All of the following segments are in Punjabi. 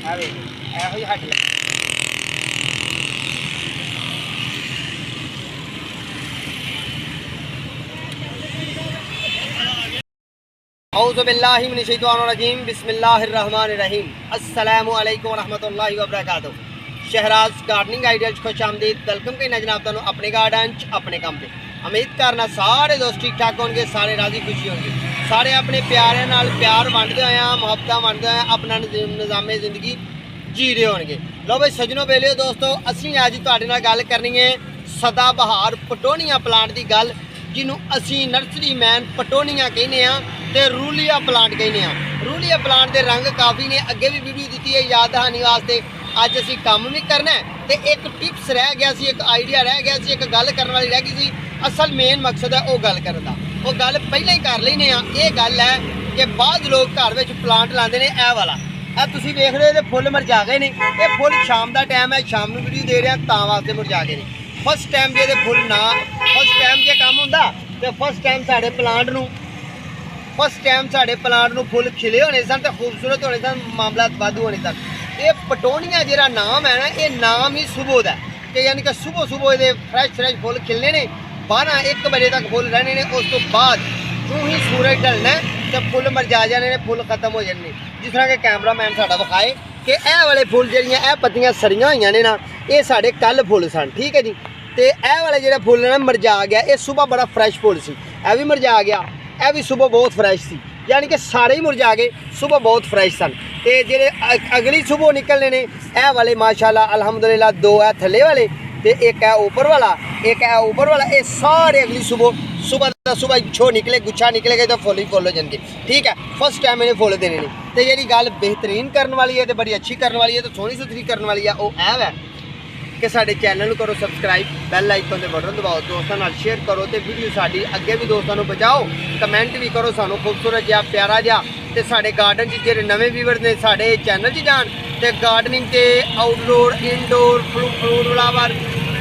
ਇਹੋ ਹੀ ਹੱਟ ਲੱਗੀ। औज़ु बिल्लाहि मिनश शैतानिर रजीम बिस्मिल्लाहिर्रहमानिर्रहीम अस्सलामु अलैकुम रहमतुल्लाहि व बरकातुहू। शहराज गार्डनिंग आइडियल खुश आमदीद। वेलकम करना जनाब तुहानू अपने गार्डन अपने काम पे। उम्मीद करना सारे दोस्त ठीक ठाक होंगे, सारे राजी खुशी होंगे, सारे अपने प्यारे नाल प्यार वंडदे होए मुहब्बत वंडदे होए अपना निज़ामे ज़िंदगी जी रहे होंगे। लो भाई सजनों बेलियो दोस्तों, असीं अज तुहाडे नाल गल करनी है सदाबहार पटोनिया प्लांट की गल, जिन्हों असी नर्सरी मैन पटोनिया कहने ते रूलिया प्लांट कहने। रूलिया प्लांट के रंग काफ़ी ने, अगे भी वीडियो दी है याद दहानी वास्ते। अज असी काम भी करना है तो एक टिप्स रह गया सी, एक आइडिया रह गया सी, एक गल करने वाली रह गई सी। असल मेन मकसद है वो गल करने का, वो गल पहले ही कर लेने। ये गल है कि बाद लोग घर में प्लांट लाते हैं। यह वाला तुसीं देख रहे हो फुल मुरझा गए ने। ये फुल शाम का टाइम है, शाम को वीडियो दे रहे हैं तां वास्ते मुरझा गए ने। फस्ट टाइम जो फुल ना फस्ट टाइम जो काम होंदा तो फस्ट टाइम साढ़े प्लांट नूं फुल खिले होने सन तो खूबसूरत होने सन, मामला वाधू होने सन। ये पटोनिया जिहड़ा नाम है ना, ये नाम ही सुबह का कि यानी कि सुबह सुबह ये फ्रैश फुल खिलने ने, 12-1 बजे तक फुल रहने ने। उस तो बाद जो ही सूरज ढलना तो फुल मरझा जाने ने, फुल खत्म हो जाने। जिस तरह के कैमरा मैन साडा विखाए कि यह वाले फुल जिहड़ियां पत्तियां सरियां होईयां ने ना, ये साढ़े कल फुल सन, ठीक है जी। तो यह वाला जो फुल ना मरझा गया, ये सुबह बड़ा फ्रैश फुल सी, यह भी मरझा गया, यह भी सुबह बहुत फ्रैश सी, यानी कि सारे ही मुरझा गए, सुबह बहुत फ्रैश सन। तो जे अगली सुबह निकलने ने यह वाले माशाल्लाह अल्हम्दुलिल्लाह 2 है थले वाले तो एक है ऊपर वाला, एक है ऊपर वाला। ये सारे अगली सुबह छो निकले, गुच्छा निकले गए तो फुल ही फुल हो जाएंगे, ठीक है। फस्ट टाइम इन्हें फुल देने ने। तो जी गल बेहतरीन करने वाली है, तो बड़ी अच्छी करने वाली है, तो सोहनी सुथरी करने वाली है। वो है कि साडे चैनल करो सबसक्राइब, बैल आइकन के बटन दबाओ, दोस्तों नाल शेयर करो, तो वीडियो साडी अगे भी दोस्तों को पहुँचाओ, कमेंट भी करो सानू खूबसूरत जिहा प्यारा जिहा। तो साडे गार्डन जो नवे व्यूवर ने साडे चैनल जान तो गार्डनिंग के outdoor indoor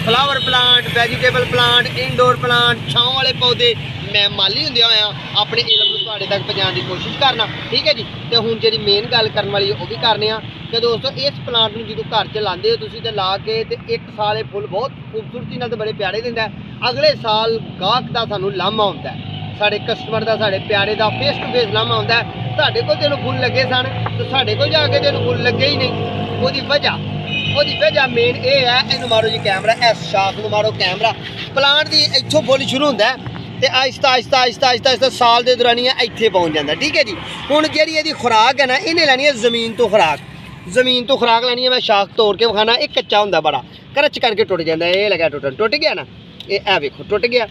flower plant, vegetable plant, indoor plant, छाँव वाले पौधे मैं माली होंदे होया अपने इलम नूं तुहाडे तक पहुँचाने की कोशिश करना, ठीक है जी। तो हुण जी मेन गल करने वाली वो भी करने कि दोस्तों इस प्लांट में जो घर च लाते हो तुसीं ते ला के ते 1 साल ये फुल बहुत खूबसूरती नाल बड़े प्यारे दिंदा है। अगले साल गाहक का सानूं लामा होंदा है, साढ़े कस्टमर का साढ़े प्यारे का फेस टू फेस लामा होंदा है। साढ़े को तेनों फुल लगे सन तो साढ़े को जाके तेनों फुल लगे ही नहीं। वो वजह मेन ये है, इनू मारो जी कैमरा, इस शाख नूं मारो कैमरा। प्लांट की इत्थों फुल शुरू होंदा है तो आहिस्ता साल के दौरानिया इत्थे पहुँच जाता, ठीक है जी। हुण जिहड़ी इहदी खुराक है ना, इन्हें लैनी है ज़मीन तो खुराक लैनी है। मैं शाख तोड़ के विखाना, एक कच्चा होंदा बड़ा करच करके टुट जाता है। ये लगा टुट गया ना, ये वेखो टुट गया।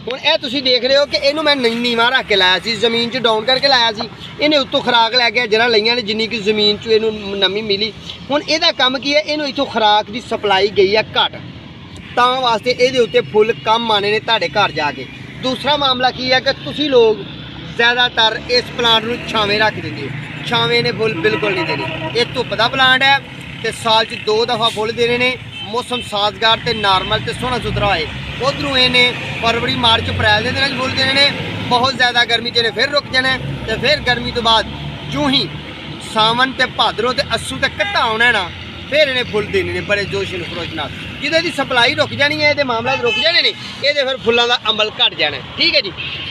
हुण यह तुसीं देख रहे हो कि इनू मैं नीवा रख के लाया सी, जमीन च डाउन करके लाया सी। इन्हें उत्तों खुराक लै गया जरा लईयां ने जिन्नी कि जमीन चों इनू नमी मिली। हुण इहदा कम की है, इनू इत्थों खुराक की सप्लाई गई है घट, तां वास्ते इहदे उत्ते फुल कम आने ने तुहाडे घर जाके। दूसरा मामला की है कि तुसीं लोग ज़्यादातर इस प्लांट नूं छावें रख देंगे हो, छावें ने फुल बिल्कुल नहीं देने। ये धुप्प का प्लांट है तो साल च 2 दफ़ा फुल देने ने, मौसम साजगार तो नार्मल तो सोहना सुथरा होए। उधरों इन्हें फरवरी मार्च अप्रैल के दिन फुल देने ने, बहुत ज़्यादा गर्मी च फिर रुक जाना है। तो फिर गर्मी तो बाद जूँ ही सावन तो भादरों तो अस्सू तक घट्टा आना है ना, फिर इन्हें फुल देने ने बड़े जोश खरोश नाल। जिदे की सप्लाई रुक जानी है, ये मामला रुक जाने ने, ये फिर फुलों का अमल घट जाना है, ठीक है जी।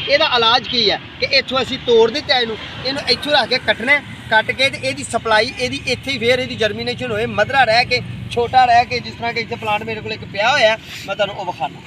यदा इलाज की है कि इतों असीं तोड़ दिता, इनू इतों रख के कटना है, कट के यदी सप्लाई यदी इत्थे ही फिर यदी जर्मीनेशन होए, मदरा रह के छोटा रह के, जिस तरह के इतने प्लांट मेरे को एक पिया होया है, मैं तुहानूं वो विखाना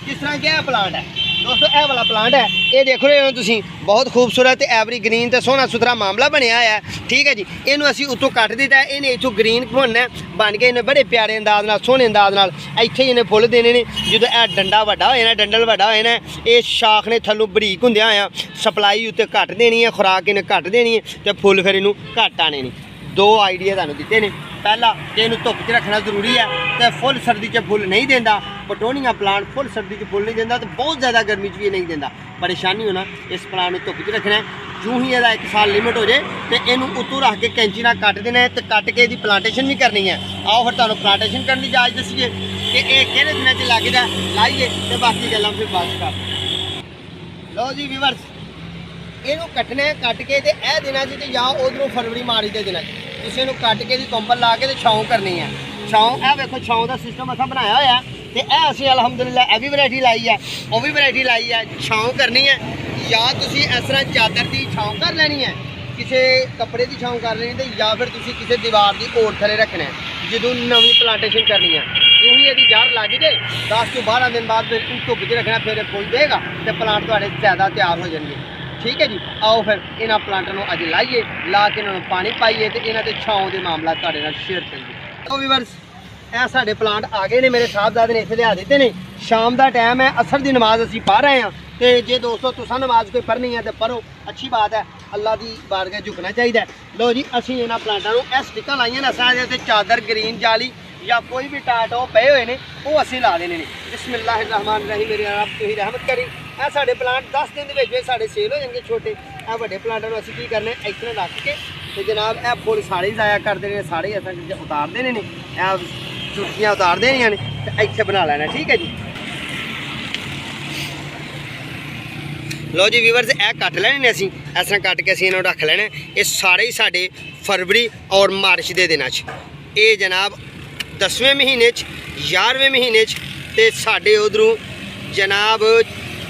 किस तरह क्या प्लांट है दोस्तों। यह वाला प्लांट है, ये देख रहे हो तुसीं, बहुत खूबसूरत एवरी ग्रीन तो सोहना सुथरा मामला बनया है, ठीक है जी। इनू असीं उत्तों कट दिता है, इन्हें इतों ग्रीन बनना बन के इन्हें बड़े प्यारे अंदाज नाल सोहने अंदाज नाल इत्थे ही इन्हें फुल देने ने। जो डंडा वड्डा होए ना, डंडल वड्डा होए ना, ये शाख ने थल्लों बरीक हुंदियां होया सप्लाई उत्ते घट देनी है, खुराक इन्हें घट देनी है, तो फुल फिर इनू घट आने नहीं। 2 आइडिया तुहानूं दित्ते ने। पहला कि इनू धुप्प च रखना जरूरी है, तो फुल सर्दी च फुल नहीं देंदा। पटोनिया प्लांट फुल सर्दी च फुल नहीं देंदा, तो बहुत ज़्यादा गर्मी च भी नहीं देंदा। परेशानी होना, इस प्लांट में धुप्प च रखना है। जूँ ही यदा 1 साल लिमिट हो जाए तो इनू उत्तों रख के कैंची नाल कट देना है, तो कट के इसकी प्लांटेशन भी करनी है। आओ फिर तुहानूं प्लांटेशन करने की जाच दसीए कि ये किहड़े दिनां च लगदा, लाइए तो बाकी गल्लां फिर बात कर लो जी व्यूअर्स। ਇਹਨੂੰ ਕੱਟਣਾ ਹੈ, ਕੱਟ ਕੇ ਤੇ ਇਹ ਦਿਨਾਂ 'ਚ ਤੇ ਜਾਂ ਉਧਰੋਂ ਫਰਵਰੀ ਮਾਰਚ ਦੇ ਦਿਨਾਂ 'ਚ ਤੁਸੀਂ ਇਹਨੂੰ ਕੱਟ ਕੇ ਦੀ ਕੰਬਲ ਲਾ ਕੇ ਤੇ ਛਾਂ ਕਰਨੀ ਹੈ। ਛਾਂ ਇਹ ਵੇਖੋ ਛਾਂ ਦਾ ਸਿਸਟਮ ਅਸਾਂ ਬਣਾਇਆ ਹੋਇਆ ਤੇ ਇਹ ਅਸੀਂ ਅਲਹਮਦੁਲਿਲਾ ਇਹ ਵੀ ਵੈਰਾਈਟੀ ਲਾਈ ਹੈ, ਉਹ ਵੀ ਵੈਰਾਈਟੀ ਲਾਈ ਹੈ। ਛਾਂ ਕਰਨੀ ਹੈ ਜਾਂ ਤੁਸੀਂ ਇਸ ਤਰ੍ਹਾਂ ਚਾਦਰ ਦੀ ਛਾਂ ਕਰ ਲੈਣੀ ਹੈ, ਕਿਸੇ ਕੱਪੜੇ ਦੀ ਛਾਂ ਕਰ ਲੈਣੀ, ਤੇ ਜਾਂ ਫਿਰ ਤੁਸੀਂ ਕਿਸੇ ਦੀਵਾਰ ਦੀ ਓੜ ਥੱਲੇ ਰੱਖਣਾ ਹੈ ਜਦੋਂ ਨਵੀਂ ਪਲਾਂਟੇਸ਼ਨ ਕਰਨੀ ਹੈ। ਉਹੀ ਇਹਦੀ ਜੜ ਲੱਗ ਜੇ 10 ਤੋਂ 12 ਦਿਨ ਬਾਅਦ ਫਿਰ ਧੁੱਪ 'ਚ ਰੱਖਣਾ, ਫਿਰ ਫੁੱਲ ਦੇਗਾ ਤੇ ਪਲਾਂਟ ਤੁਹਾਡੇ ਜ਼ਿਆਦਾ ਤਿਆਰ ਹੋ ਜਾਣਗੇ। ਠੀਕ ਹੈ ਜੀ, ਆਓ ਫਿਰ ਇਹਨਾਂ ਪਲਾਂਟਾਂ ਨੂੰ ਅੱਜ ਲਾਈਏ, ਲਾ ਕੇ ਇਹਨਾਂ ਨੂੰ ਪਾਣੀ ਪਾਈਏ ਤੇ ਇਹਨਾਂ ਦੇ ਛਾਂ ਦੇ ਮਾਮਲਾ ਤੁਹਾਡੇ ਨਾਲ ਸ਼ੇਅਰ ਕਰੀਏ। ਉਹ ਵੀਵਰਸ ਇਹ ਸਾਡੇ ਪਲਾਂਟ ਆ ਗਏ ਨੇ, ਮੇਰੇ ਸਾਹਿਬਜ਼ਾਦੇ ਨੇ ਇੱਥੇ ਲਿਆ ਦਿੱਤੇ ਨੇ। ਸ਼ਾਮ ਦਾ ਟਾਈਮ ਹੈ, ਅਸਰ ਦੀ ਨਮਾਜ਼ ਅਸੀਂ ਪੜ੍ਹ ਰਹੇ ਹਾਂ ਤੇ ਜੇ ਦੋਸਤੋ ਤੁਸੀਂ ਨਮਾਜ਼ ਕੋਈ ਪੜ੍ਹਨੀ ਹੈ ਤੇ ਪੜ੍ਹੋ, ਅੱਛੀ ਬਾਤ ਹੈ, ਅੱਲਾ ਦੀ ਬਾਰਗਾਹ ਝੁਕਣਾ ਚਾਹੀਦਾ। ਲੋ ਜੀ ਅਸੀਂ ਇਹਨਾਂ ਪਲਾਂਟਾਂ ਨੂੰ ਇਹ ਸਟਿੱਕਾਂ ਲਾਈਆਂ ਨੇ ਅਸਾਂ ਦੇ ਚਾਦਰ ਗ੍ਰੀਨ ਜਾਲੀ ਜਾਂ ਕੋਈ ਵੀ ਟਾਟੋ ਪਏ ਹੋਏ ਨੇ ਉਹ ਅਸੀਂ ਲਾ ਦੇਣੇ ਨੇ। ਬਿਸਮਿਲ੍ਲਾਹਿਰ ਰਹਿਮਾਨ ਰਹੀਮ, ਮੇਰੇ ਰੱਬ ਤੁਸੀਂ ਰਹਿਮਤ ਕਰੀ। ਇਹ ਸਾਡੇ ਪਲਾਂਟ 10 ਦਿਨ ਦੇ ਵਿੱਚ ਸਾਡੇ ਸੇਲ ਹੋ ਜਾਣਗੇ ਛੋਟੇ। ਇਹ ਵੱਡੇ ਪਲਾਂਟਾਂ ਨੂੰ ਅਸੀਂ ਕੀ ਕਰਨਾ ਇਸ ਤਰ੍ਹਾਂ ਰੱਖ ਕੇ ਤੇ ਜਨਾਬ ਇਹ ਫੁੱਲ ਸਾਰੇ ਜ਼ਾਇਆ ਕਰ ਦੇਣੇ ਨੇ, ਸਾਰੇ ਅਸਾਂ ਉਤਾਰ ਦੇਣੇ ਨੇ, ਇਹ ਚੁਟਕੀਆਂ ਉਤਾਰ ਦੇਣੀਆਂ ਨੇ ਤੇ ਇੱਥੇ ਬਣਾ ਲੈਣਾ। ਠੀਕ ਹੈ ਜੀ, ਲੋ ਜੀ ਵੀਵਰਸ ਇਹ ਕੱਟ ਲੈਣੇ ਨੇ ਅਸੀਂ ਇਸ ਤਰ੍ਹਾਂ ਕੱਟ ਕੇ ਅਸੀਂ ਇਹਨਾਂ ਨੂੰ ਰੱਖ ਲੈਣਾ। ਇਹ ਸਾਰੇ ਹੀ ਸਾਡੇ ਫਰਵਰੀ ਔਰ ਮਾਰਚ ਦੇ ਦਿਨਾਂ 'ਚ, ਇਹ ਜਨਾਬ 10ਵੇਂ ਮਹੀਨੇ 'ਚ 11ਵੇਂ ਮਹੀਨੇ 'ਚ ਤੇ ਸਾਡੇ ਉਧਰੋਂ ਜਨਾਬ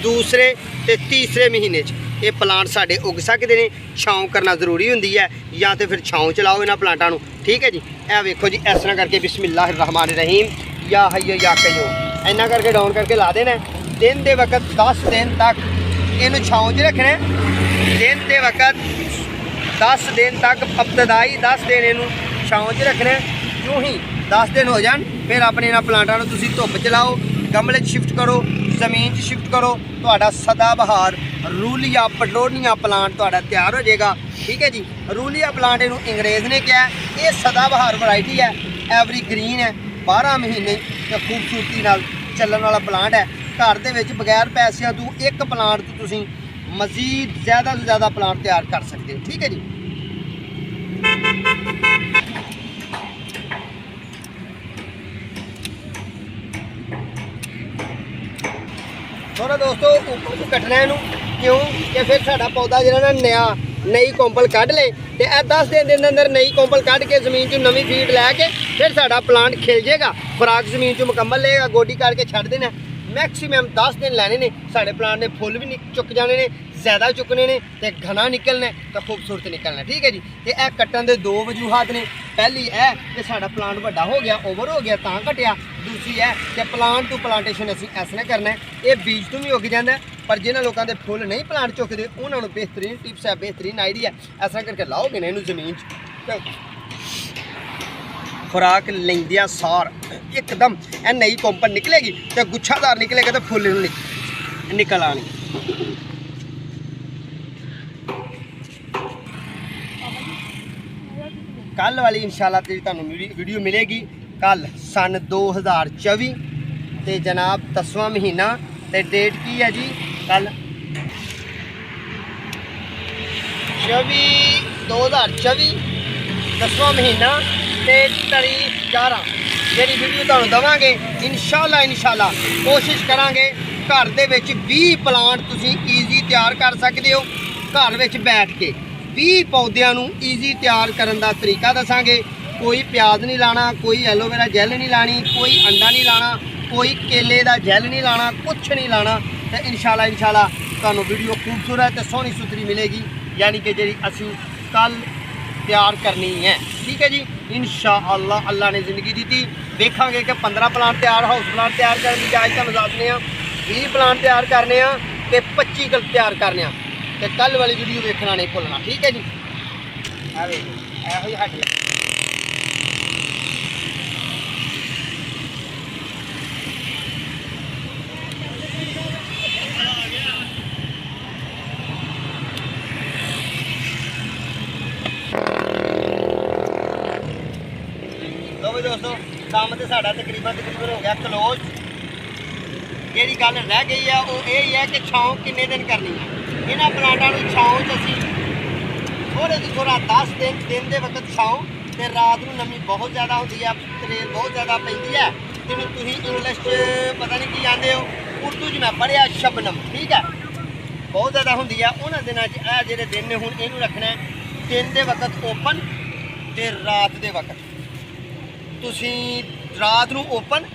ਦੂਸਰੇ ਤੇ ਤੀਸਰੇ ਮਹੀਨੇ 'ਚ ਇਹ ਪਲਾਂਟ ਸਾਡੇ ਉੱਗ ਸਕਦੇ ਨੇ। ਛਾਂ ਕਰਨਾ ਜ਼ਰੂਰੀ ਹੁੰਦੀ ਹੈ ਜਾਂ ਤੇ ਫਿਰ ਛਾਂ ਚਲਾਓ ਇਹਨਾਂ ਪਲਾਂਟਾਂ ਨੂੰ। ਠੀਕ ਹੈ ਜੀ, ਇਹ ਵੇਖੋ ਜੀ ਇਸ ਤਰ੍ਹਾਂ ਕਰਕੇ ਬਿਸਮਿਲ੍ਲਾਹਿਰ ਰਹਿਮਾਨ ਰਹੀਮ ਯਾ ਹਯੋ ਯਾ ਕਯੂਮ ਇੰਨਾ ਕਰਕੇ ਡਾਊਨ ਕਰਕੇ ਲਾ ਦੇਣਾ। ਦਿਨ ਦੇ ਵਕਤ 10 ਦਿਨ ਤੱਕ ਇਹਨੂੰ ਛਾਂ 'ਚ ਰੱਖਣਾ। ਦਿਨ ਦੇ ਵਕਤ 10 ਦਿਨ ਤੱਕ ਇਬਤਦਾਈ 10 ਦਿਨ ਇਹਨੂੰ ਛਾਂ 'ਚ ਰੱਖਣਾ। ਕਿਉਂ ਹੀ 10 ਦਿਨ ਹੋ ਜਾਣ ਫਿਰ ਆਪਣੇ ਇਹਨਾਂ ਪਲਾਂਟਾਂ ਨੂੰ ਤੁਸੀਂ ਧੁੱਪ 'ਚ ਲਾਓ, ਗਮਲੇ 'ਚ ਸ਼ਿਫਟ ਕਰੋ, ਜ਼ਮੀਨ 'ਚ ਸ਼ਿਫਟ ਕਰੋ, ਤੁਹਾਡਾ ਸਦਾ ਬਹਾਰ ਰੂਲੀਆ ਪਟੋਨੀਆ ਪਲਾਂਟ ਤੁਹਾਡਾ ਤਿਆਰ ਹੋ ਜਾਏਗਾ। ਠੀਕ ਹੈ ਜੀ, ਰੂਲੀਆ ਪਲਾਂਟ ਇਹਨੂੰ ਅੰਗਰੇਜ਼ ਨੇ ਕਿਹਾ। ਇਹ ਸਦਾ ਬਹਾਰ ਵੈਰਾਈਟੀ ਹੈ, ਐਵਰੀ ਗ੍ਰੀਨ ਹੈ, 12 ਮਹੀਨੇ ਤੇ ਖੂਬਸੂਰਤੀ ਨਾਲ ਚੱਲਣ ਵਾਲਾ ਪਲਾਂਟ ਹੈ। ਘਰ ਦੇ ਵਿੱਚ ਬਗੈਰ ਪੈਸਿਆਂ ਤੋਂ ਇੱਕ ਪਲਾਂਟ ਤੋਂ ਤੁਸੀਂ ਮਜ਼ੀਦ ਜ਼ਿਆਦਾ ਤੋਂ ਜ਼ਿਆਦਾ ਪਲਾਂਟ ਤਿਆਰ ਕਰ ਸਕਦੇ ਹੋ। ਠੀਕ ਹੈ ਜੀ, ਥੋੜਾ ਦੋਸਤੋ ਉੱਪਰ ਤੋਂ ਕੱਟਣਾ ਇਹਨੂੰ, ਕਿਉਂ ਕਿ ਫਿਰ ਸਾਡਾ ਪੌਦਾ ਜਿਹੜਾ ਨਾ ਨਈ ਕੰਪਲ ਕੱਢ ਲੇ ਤੇ ਇਹ 10 ਦਿਨ ਦੇ ਅੰਦਰ ਨਈ ਕੰਪਲ ਕੱਢ ਕੇ ਜ਼ਮੀਨ 'ਚ ਨਵੀਂ ਫੀਡ ਲੈ ਕੇ ਫਿਰ ਸਾਡਾ ਪਲਾਂਟ ਖਿਲ ਜਾਏਗਾ, ਖੁਰਾਕ ਜ਼ਮੀਨ 'ਚ ਮੁਕੰਮਲ ਲਏਗਾ। ਗੋਡੀ ਕਰਕੇ ਛੱਡ ਦੇਣਾ, ਮੈਕਸਿਮਮ 10 ਦਿਨ ਲੈਣੇ ਨੇ। ਸਾਡੇ ਪਲਾਂਟ ਨੇ ਫੁੱਲ ਵੀ ਚੁੱਕ ਜਾਣੇ ਨੇ, ਜ਼ਿਆਦਾ ਚੁੱਕਣੇ ਨੇ ਤੇ ਘਣਾ ਨਿਕਲਣਾ ਤੇ ਖੂਬਸੂਰਤ ਨਿਕਲਣਾ। ਠੀਕ ਹੈ ਜੀ, ਤੇ ਇਹ ਕੱਟਣ ਦੇ ਦੋ ਵਜੂਹਾਤ ਨੇ। ਪਹਿਲੀ ਇਹ ਕਿ ਸਾਡਾ ਪਲਾਂਟ ਵੱਡਾ ਹੋ ਗਿਆ, ਓਵਰ ਹੋ ਗਿਆ ਤਾਂ ਘਟਿਆ। ਦੂਸਰੀ ਹੈ ਕਿ ਪਲਾਂਟ ਟੂ ਪਲਾਂਟੇਸ਼ਨ ਅਸੀਂ ਇਸ ਤਰ੍ਹਾਂ ਕਰਨਾ। ਇਹ ਬੀਜ ਤੋਂ ਵੀ ਉੱਗ ਜਾਂਦਾ, ਪਰ ਜਿਨ੍ਹਾਂ ਲੋਕਾਂ ਦੇ ਫੁੱਲ ਨਹੀਂ ਪਲਾਂਟ ਚੁੱਕਦੇ ਉਹਨਾਂ ਨੂੰ ਬਿਹਤਰੀਨ ਟਿਪਸ ਹੈ, ਬਿਹਤਰੀਨ ਆਈਡੀਆ। ਇਸ ਤਰ੍ਹਾਂ ਕਰਕੇ ਲਾਓਗੇ ਨਾ ਇਹਨੂੰ ਜ਼ਮੀਨ 'ਚ, ਖੁਰਾਕ ਲੈਂਦਿਆਂ ਸਾਰ ਇੱਕਦਮ ਇਹ ਨਈ ਕੰਪਨ ਨਿਕਲੇਗੀ ਤੇ ਗੁੱਛਾਦਾਰ ਨਿਕਲੇਗਾ ਤੇ ਫੁੱਲ ਨੂੰ ਨਿਕਲ ਆਣੀ। ਕੱਲ ਵਾਲੀ ਇਨਸ਼ਾਅੱਲਾ ਤੇ ਤੁਹਾਨੂੰ ਵੀਡੀਓ ਮਿਲੇਗੀ ਕੱਲ ਸਨ 2024 ਤੇ ਜਨਾਬ 10ਵਾਂ ਮਹੀਨਾ ਤੇ ਡੇਟ ਕੀ ਹੈ ਜੀ? ਕੱਲ 2024 10ਵਾਂ ਮਹੀਨਾ ਤੇ ਤਾਰੀਖ 11। ਜਿਹੜੀ ਵੀਡੀਓ ਤੁਹਾਨੂੰ ਦਵਾਂਗੇ ਇਨਸ਼ਾਅੱਲਾ ਕੋਸ਼ਿਸ਼ ਕਰਾਂਗੇ ਘਰ ਦੇ ਵਿੱਚ 20 ਪਲਾਂਟ ਤੁਸੀਂ ਈਜ਼ੀ ਤਿਆਰ ਕਰ ਸਕਦੇ ਹੋ। ਘਰ ਵਿੱਚ ਬੈਠ ਕੇ 20 ਪੌਦਿਆਂ ਨੂੰ ਈਜ਼ੀ ਤਿਆਰ ਕਰਨ ਦਾ ਤਰੀਕਾ ਦੱਸਾਂਗੇ। ਕੋਈ ਪਿਆਜ਼ ਨਹੀਂ ਲਾਣਾ, ਕੋਈ ਐਲੋਵੇਰਾ ਜੈਲ ਨਹੀਂ ਲਾਣੀ, ਕੋਈ ਅੰਡਾ ਨਹੀਂ ਲਾਣਾ, ਕੋਈ ਕੇਲੇ ਦਾ ਜੈਲ ਨਹੀਂ ਲਾਣਾ, ਕੁਛ ਨਹੀਂ ਲਾਣਾ। ਤੇ ਇਨਸ਼ਾਅੱਲਾ ਤੁਹਾਨੂੰ ਵੀਡੀਓ ਖੂਬਸੂਰਤ ਤੇ ਸੋਹਣੀ ਸੁਥਰੀ ਮਿਲੇਗੀ, ਯਾਨੀ ਕਿ ਜਿਹੜੀ ਅਸੀਂ ਕੱਲ ਤਿਆਰ ਕਰਨੀ ਹੈ। ਠੀਕ ਹੈ ਜੀ, ਇਨਸ਼ਾਅੱਲਾ ਅੱਲਾ ਨੇ ਜ਼ਿੰਦਗੀ ਦਿੱਤੀ ਵੇਖਾਂਗੇ ਕਿ 15 ਪਲਾਂਟ ਤਿਆਰ, ਹਾਊਸ ਪਲਾਂਟ ਤਿਆਰ ਕਰਨ ਦੀ ਇਜਾਜ਼ਤ ਤੁਹਾਨੂੰ ਦੱਸਦੇ ਹਾਂ। 20 ਪਲਾਂਟ ਤਿਆਰ ਕਰਨੇ ਆ ਤੇ 25 ਤਿਆਰ ਕਰਨੇ ਆ ਤੇ ਕੱਲ ਵਾਲੀ ਵੀਡੀਓ ਵੇਖਣਾ ਨਹੀਂ ਭੁੱਲਣਾ। ਠੀਕ ਹੈ ਜੀ, ਆ ਵੇ ਇਹੋ ਹੀ ਹੱਡੀ ਦੋਸਤੋ। ਕੰਮ ਤੇ ਸਾਡਾ ਤਕਰੀਬਨ ਹੋ ਗਿਆ ਕਲੋਜ਼। ਜਿਹੜੀ ਗੱਲ ਰਹਿ ਗਈ ਆ ਉਹ ਇਹ ਹੀ ਹੈ ਕਿ ਛਾਂ ਕਿੰਨੇ ਦਿਨ ਕਰਨੀ ਹੈ ਇਹਨਾਂ ਪਲਾਂਟਾਂ ਨੂੰ। ਛਾਂ 'ਚ ਅਸੀਂ ਥੋੜ੍ਹੇ ਤੋਂ ਥੋੜ੍ਹਾ 10 ਦਿਨ ਦੇ ਵਕਤ ਛਾਂ ਤੇ ਰਾਤ ਨੂੰ ਨਮੀ ਬਹੁਤ ਜ਼ਿਆਦਾ ਹੁੰਦੀ ਹੈ, ਤਰੇਲ ਬਹੁਤ ਜ਼ਿਆਦਾ ਪੈਂਦੀ ਹੈ। ਜਿਹਨੂੰ ਤੁਸੀਂ ਇੰਗਲਿਸ਼ 'ਚ ਪਤਾ ਨਹੀਂ ਕੀ ਆਂਦੇ ਹੋ, ਉਰਦੂ 'ਚ ਮੈਂ ਪੜ੍ਹਿਆ ਸ਼ਬਨਮ। ਠੀਕ ਹੈ, ਬਹੁਤ ਜ਼ਿਆਦਾ ਹੁੰਦੀ ਆ ਉਹਨਾਂ ਦਿਨਾਂ 'ਚ ਇਹ ਜਿਹੜੇ ਦਿਨ ਨੇ ਹੁਣ ਇਹਨੂੰ ਰੱਖਣਾ ਹੈ ਦਿਨ ਦੇ ਵਕਤ ਓਪਨ ਤੇ ਰਾਤ ਦੇ ਵਕਤ ਤੁਸੀਂ ਰਾਤ ਨੂੰ ਓਪਨ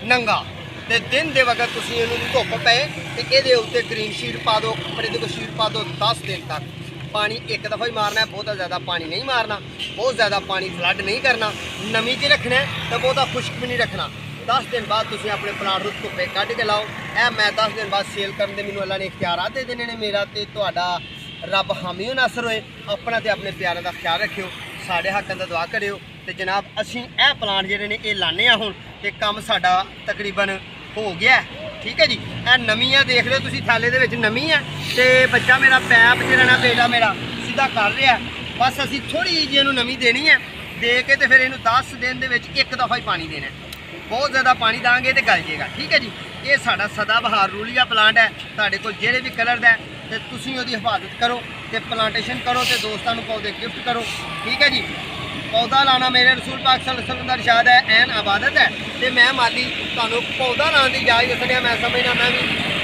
ਨੰਗਾ ਤੇ ਦਿਨ ਦੇ ਵਕਤ ਤੁਸੀਂ ਇਹਨੂੰ ਧੁੱਪ ਪਏ ਤੇ ਇਹਦੇ ਉੱਤੇ ਗ੍ਰੀਨ ਸ਼ੀਟ ਪਾ ਦਿਓ, ਕੱਪੜੇ ਦੇ ਕੋਈ ਸ਼ੀਟ ਪਾ ਦਿਓ 10 ਦਿਨ ਤੱਕ। ਪਾਣੀ ਇੱਕ ਦਫਾ ਹੀ ਮਾਰਨਾ ਹੈ, ਬਹੁਤਾ ਜ਼ਿਆਦਾ ਪਾਣੀ ਨਹੀਂ ਮਾਰਨਾ, ਬਹੁਤ ਜ਼ਿਆਦਾ ਪਾਣੀ ਫਲੱਡ ਨਹੀਂ ਕਰਨਾ, ਨਮੀ 'ਚ ਰੱਖਣਾ ਤੇ ਬਹੁਤਾ ਖੁਸ਼ਕ ਵੀ ਨਹੀਂ ਰੱਖਣਾ। 10 ਦਿਨ ਬਾਅਦ ਤੁਸੀਂ ਆਪਣੇ ਪਲਾਂਟ ਨੂੰ ਧੁੱਪੇ ਕੱਢ ਕੇ ਲਾਓ। ਇਹ ਮੈਂ 10 ਦਿਨ ਬਾਅਦ ਸੇਲ ਕਰਨ ਦੇ ਮੈਨੂੰ ਅੱਲਾ ਨੇ ਇਖਤਿਆਰਾਤ ਦੇ ਦੇਣੇ ਨੇ। ਮੇਰਾ ਤੇ ਤੁਹਾਡਾ ਰੱਬ ਹਾਮੀ ਹੋ ਨਾਸਰ ਹੋਏ। ਆਪਣਾ ਤੇ ਆਪਣੇ ਪਿਆਰਿਆਂ ਦਾ ਖਿਆਲ ਰੱਖਿਓ, ਸਾਡੇ ਹੱਕਾਂ ਦਾ ਦੁਆ ਕਰਿਓ। ਤੇ ਜਨਾਬ ਅਸੀਂ ਇਹ ਪਲਾਂਟ ਜਿਹੜੇ ਨੇ ਇਹ ਲਾਣੇ ਆ ਹੁਣ ਤੇ ਕੰਮ ਸਾਡਾ ਤਕਰੀਬਨ ਹੋ ਗਿਆ, ਠੀਕ ਹੈ ਜੀ। ਇਹ ਨਵੀਂ ਆ, ਦੇਖ ਲਿਓ ਤੁਸੀਂ ਥਾਲੇ ਦੇ ਵਿੱਚ ਨਵੀਂ ਹੈ ਤੇ ਬੱਚਾ ਮੇਰਾ ਪੈਪ ਜਿਹੜਾ ਨਾ ਬੇਟਾ ਮੇਰਾ ਸਿੱਧਾ ਕਰ ਰਿਹਾ। ਬਸ ਅਸੀਂ ਥੋੜੀ ਜਿਹੀ ਇਹਨੂੰ ਨਵੀਂ ਦੇਣੀ ਹੈ, ਦੇ ਕੇ ਤੇ ਫਿਰ ਇਹਨੂੰ 10 ਦਿਨ ਦੇ ਵਿੱਚ ਇੱਕ ਦਫਾ ਹੀ ਪਾਣੀ ਦੇਣਾ। ਬਹੁਤ ਜ਼ਿਆਦਾ ਪਾਣੀ ਦਾਂਗੇ ਤੇ ਗਲ ਜਾਏਗਾ, ਠੀਕ ਹੈ ਜੀ। ਇਹ ਸਾਡਾ ਸਦਾ ਬਹਾਰ ਰੂਲੀਆ ਪਲਾਂਟ ਹੈ। ਤੁਹਾਡੇ ਕੋਲ ਜਿਹੜੇ ਵੀ ਕਲਰ ਦਾ ਤੇ ਤੁਸੀਂ ਉਹਦੀ ਹਿਫਾਜ਼ਤ ਕਰੋ ਤੇ ਪਲਾਂਟੇਸ਼ਨ ਕਰੋ ਤੇ ਦੋਸਤਾਂ ਨੂੰ ਪੌਦੇ ਗਿਫਟ ਕਰੋ, ਠੀਕ ਹੈ ਜੀ। ਪੌਦਾ ਲਾਣਾ ਮੇਰੇ ਰਸੂਲ ਪਾਕ ਸੱਲੱਲਾਹੁ ਅਲੈहि ਵਸੱਲਮ ਦਾ ਇਰਸ਼ਾਦ ਹੈ, ਐਨ ਇਬਾਦਤ ਹੈ। ਤੇ ਮੈਂ ਮਾਲੀ ਤੁਹਾਨੂੰ ਪੌਦਾ ਲਾਉਣ ਦੀ ਇਜਾਜ਼ਤ ਦੱਸਣੀ, ਮੈਂ ਸਮਝਦਾ ਮੈਂ ਵੀ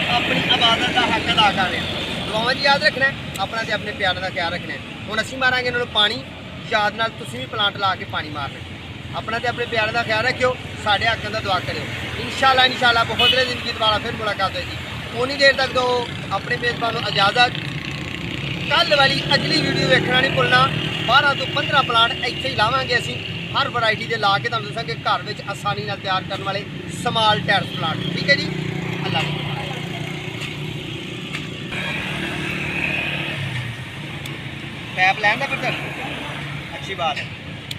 ਆਪਣੀ ਇਬਾਦਤ ਦਾ ਹੱਕ ਅਦਾ ਕਰ ਰਿਹਾ। ਦੁਆਵਾਂ 'ਚ ਯਾਦ ਰੱਖਣਾ, ਆਪਣਾ ਤੇ ਆਪਣੇ ਪਿਆਰਾਂ ਦਾ ਖਿਆਲ ਰੱਖਣਾ। ਹੁਣ ਅਸੀਂ ਮਾਰਾਂਗੇ ਇਹਨਾਂ ਨੂੰ ਪਾਣੀ, ਯਾਦ ਨਾਲ ਤੁਸੀਂ ਵੀ ਪਲਾਂਟ ਲਾ ਕੇ ਪਾਣੀ ਮਾਰਨਾ। ਆਪਣਾ ਤੇ ਆਪਣੇ ਪਿਆਰਾਂ ਦਾ ਖਿਆਲ ਰੱਖਿਓ, ਸਾਡੇ ਹੱਕਾਂ ਦਾ ਦੁਆ ਕਰਿਓ। ਇਨਸ਼ਾਅੱਲਾ ਬਹੁਤ ਦਿਨ ਜ਼ਿੰਦਗੀ ਦੁਬਾਰਾ ਫਿਰ ਮੁਲਾਕਾਤ ਹੋਏਗੀ। ਉਨੀ ਦੇਰ ਤੱਕ ਦੋ ਆਪਣੇ ਮੇਜ਼ਬਾਨ ਨੂੰ ਇਜਾਜ਼ਤ। ਕੱਲ ਵਾਲੀ ਅਗਲੀ ਵੀਡੀਓ ਵੇਖਣਾ ਨਹੀਂ ਭੁੱਲਣਾ। 12 ਤੋਂ 15 ਪਲਾਂਟ ਇੱਥੇ ਹੀ ਲਾਵਾਂਗੇ ਅਸੀਂ, ਹਰ ਵੈਰਾਈਟੀ ਦੇ ਲਾ ਕੇ ਤੁਹਾਨੂੰ ਦੱਸਾਂਗੇ ਘਰ ਵਿੱਚ ਆਸਾਨੀ ਨਾਲ ਤਿਆਰ ਕਰਨ ਵਾਲੇ ਸਮਾਲ ਟੈਰਸ ਪਲਾਂਟ, ਠੀਕ ਹੈ ਜੀ। ਅੱਲਾ पैप लैन का पुत्र अच्छी बात है।